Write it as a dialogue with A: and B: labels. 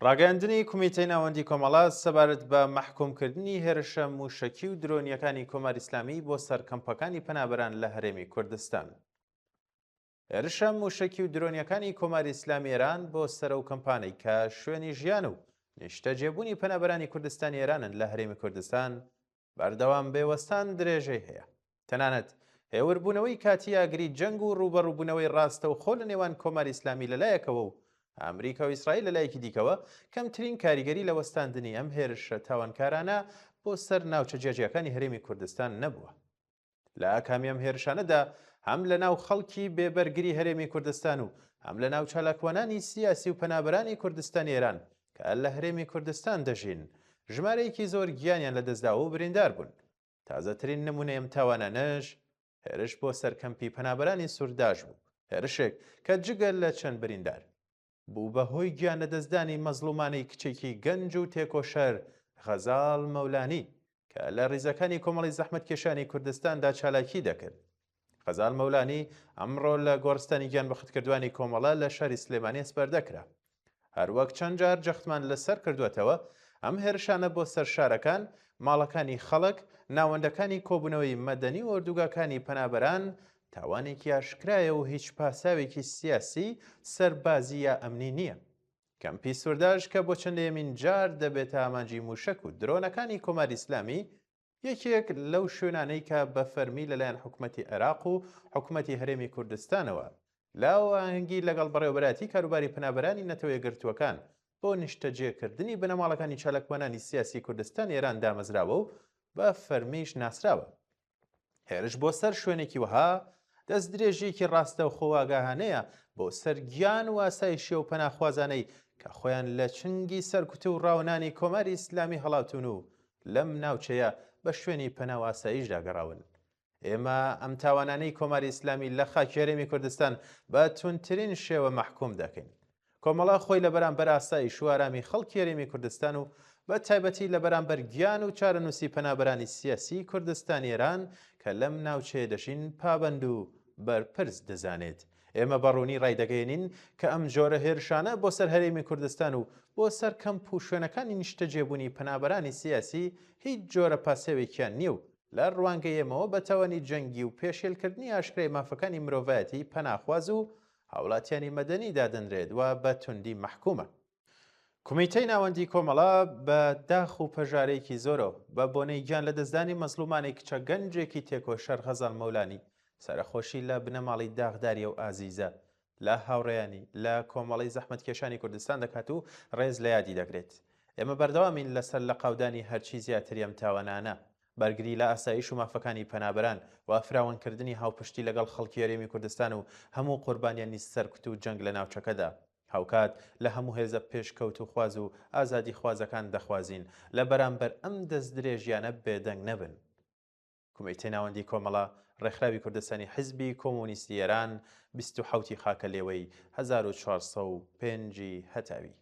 A: ڕاگەاندنی کمیتەی ناوەندی کۆمەڵە سەبارەت بە مەحکومکردنی هێرشە موشەکی و درۆنیەکانی کۆماری ئیسلامی بۆ سەر کەمپەکانی پەنابەران لە هەرێمی کوردستان. هێرشە موشەکی و درۆنیەکانی کۆماری ئیسلامی ئێران بۆ سەرەو کەمپانەی کە شوێنی ژیان و نیشتەجێبوونی پەنابەرانی کوردستانی ئێرانن لە هەرێمی کوردستان بەردەوام بێوەستان درێژەی هەیە. تەنانەت هێوربوونەوەی کاتی ئاگری جەنگ و ڕوبەڕووبوونەوەی ڕاستە و خۆ لە نێوان کۆماری ئیسلامی لەلایەکەوە و ئەمریکا و ئیسرائیل لەلایەکی دیکەوە کەمترین کاریگەری لە وەستاندنی ئەم هێرشە تاوانکارانە بۆ سەر ناوچە جێجیەکانی هەرێمی کوردستان نەبووە. لە ئاکامی ئەم هێرشانەدا هەم لە ناو خەڵکی بێبەرگری هەرێمی کوردستان و هەم لە ناو چالاکوانانی سیاسی و پەنابەرانی کوردستانی ئێران کە لە هەرێمی کوردستان دەژین ژمارەیەکی زۆر گیانیان لە دەستداوە و بریندار بوون. تازەترین نمونەی ئەم تاوانانەش هێرش بۆ سەرکەمپی پەنابەرانی سوورداش بوو، هێرشێک کە جگەل لە چەند بریندار بوو بەهۆی گیان لەدەستدانی مەزلومانەی کچێکی گەنج و تێکۆشەر غەزاڵ مەولانی کە لە ڕیزەکانی کۆمەڵی زەحمەتکێشانی کوردستاندا چالاکی دەکرد. غەزاڵ مەولانی ئەمڕۆ لە گۆڕستانی گیانبەختکردوانی کۆمەڵە لە شاری سلێمانی سپەردەکرا. هەروەک چەند جار جەختمان لەسەر کردوێتەوە ئەم هێرشانە بۆ سەر شارەکان، ماڵەکانی خەڵک، ناوەندەکانی کۆبوونەوەی مەدەنی و ئۆردوگاکانی پەنابەران تاوانێکی ئاشکرایە و هیچ پاساوێکی سیاسی سەربازی یا ئەمنی نییە. کەمپی سوورداش کە بۆ چەندێمین جار دەبێتە ئامانجی موشک و درۆنەکانی کۆماری ئیسلامی یەکێک لەو شوێنانەی کە بە فەرمی لەلایەن حکوومەتی عێراق و حکوومەتی هەرێمی کوردستانەوە لاوەهەنگی لەگەڵ بەڕێوەبەراتی کاروباری پەنابەرانی نەتەوە یەکگرتووەکان بۆ نیشتەجێکردنی بنەماڵەکانی چالاکوانانی سیاسی کوردستان ئێران دامەزراوە و بە فەرمیش ناسراوە. هێرش بۆ سەر شوێنێکی وەها دەست درێژێکی ڕاستە و خۆواگاهانەیە بۆ سەرگیان و ئاسایشی و پەناخوازانەی کە خۆیان لە چنگی سەرکوتە و ڕاونانی کۆماری ئیسلامی هەڵاوتون و لەم ناوچەیە بە شوێنی پەناو ئاسایشدا گەڕاون. ئێمە ئەم تاوانانەی کۆماری ئیسلامی لە خاکی هەرێمی کوردستان بە تونترین شێوە مەحکوم دەکەین. کۆمەڵە خۆی لە بەرامبەر ئاسایش و ئارامی خەڵکی هەرێمی کوردستان و بە تایبەتی لە بەرامبەر گیان و چارەنووسی پەنابەرانی سیاسی کوردستانی ئێران کە لەم ناوچەیە دەژین پابەند و بەرپرس دەزانێت. ئێمە بەڕوونی ڕایدەگەێنین کە ئەم جۆرە هێرشانە بۆ سەر هەرێمی کوردستان و بۆ سەر کەمپ و شوێنەکانی نیشتەجێبوونی پەنابەرانی سیاسی هیچ جۆرە پاسەوێکیان نییە و لە ڕوانگەیەمەوە بەتەوەنی جەنگی و پێشێلکردنی ئاشکرای مافەکانی مرۆڤایەتی پەناخواز و هاوڵاتیانی مەدەنی دادەنرێت و بە توندی مەحکومە. کمیتەی ناوەندی کۆمەڵە بە داخ و پەژارێکی زۆرەوە بە بۆنەی گیان لە دەستدانی مەزلومانی کچە گەنجێکی تێکۆشەر غەزاڵ مەولانی سەرخۆشی لە بنەماڵی داغداریە و ئازیزە لە هاوڕێیانی لە کۆمەڵی زەحمەتکێشانی کوردستان دەکات و ڕێز لە یادی دەگرێت. ئێمە بەردەوامین لەسەر لە قاودانی هەرچی زیاتری ئەم تاوانانە، بەرگری لە ئاسایش و مافەکانی پەنابەران و فراوانکردنی هاوپشتی لەگەڵ خەڵکی هەرێمی کوردستان و هەموو قوربانیانی سەرکوت و جەنگ لە ناوچەکەدا. هاوکات لە هەموو هێزە پێشکەوت و خواز و ئازادی خوازەکان دەخوازین لە بەرامبەر ئەم دەست درێژیانە بێدەنگ نەبن. کمیتەی ناوەندی کۆمەڵە ڕێکخراوی کوردستانی حیزبی کۆمۆنیستی ئێران 27 خاکە لێوەی 1405 هەتاوی.